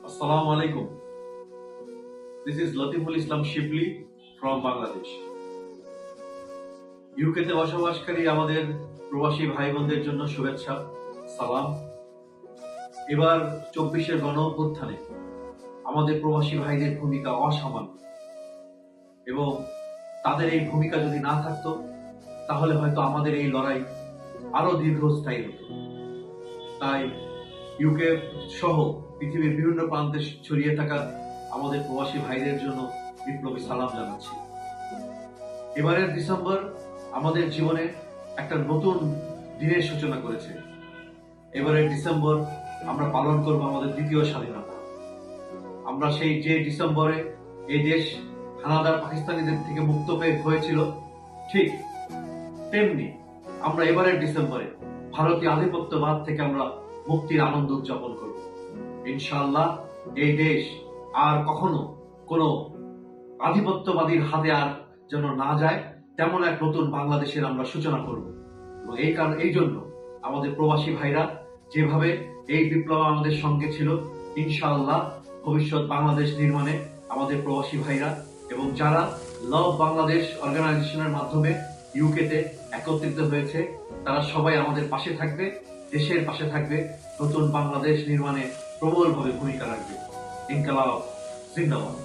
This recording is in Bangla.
Assalamu alaikum. This is Latiful Islam Shibli from Bangladesh. ইউকেতে বসবাসকারী আমাদের প্রবাসী ভাই বোনদের জন্য শুভেচ্ছা, সালাম। এবার 24-এর গণ অভ্যুত্থানে আমাদের প্রবাসী ভাইদের ভূমিকা অসামান্য এবং তাদের এই ভূমিকা যদি না থাকতো তাহলে হয়তো আমাদের এই লড়াই আরো দীর্ঘস্থায়ী হতো। তাই ইউকে সহ পৃথিবীর বিভিন্ন প্রান্তে ছড়িয়ে থাকা আমাদের প্রবাসী ভাইদের জন্য বিপ্লবী সালাম জানাচ্ছি। এবারের ডিসেম্বর আমাদের জীবনে একটা নতুন দিনের সূচনা করেছে। এবারের ডিসেম্বর আমরা পালন করব আমাদের দ্বিতীয় স্বাধীনতা। আমরা সেই যে ডিসেম্বরে এই দেশ হানাদার পাকিস্তানিদের থেকে মুক্ত হয়েছিল, ঠিক তেমনি আমরা এবারের ডিসেম্বরে ভারতীয় আধিপত্যবাদ থেকে আমরা মুক্তির আনন্দ উদযাপন করব। ইনশাআল্লাহ এই দেশ আর কখনো কোনো আধিপত্যবাদীর হাতে আর যেন না যায়, তেমন এক নতুন বাংলাদেশের আমরা সূচনা করব। এবং এই জন্য আমাদের প্রবাসী ভাইরা যেভাবে এই বিপ্লব আমাদের সঙ্গে ছিল, ইনশাআল্লাহ ভবিষ্যৎ বাংলাদেশ নির্মাণে আমাদের প্রবাসী ভাইরা এবং যারা লাভ বাংলাদেশ অর্গানাইজেশনের মাধ্যমে ইউকেতে একত্রিত হয়েছে, তারা সবাই আমাদের পাশে থাকবে, দেশের পাশে থাকবে, নতুন বাংলাদেশ নির্মাণে প্রবলভাবে ভূমিকা রাখবে। ইনকালাব জিন্দাবাদ।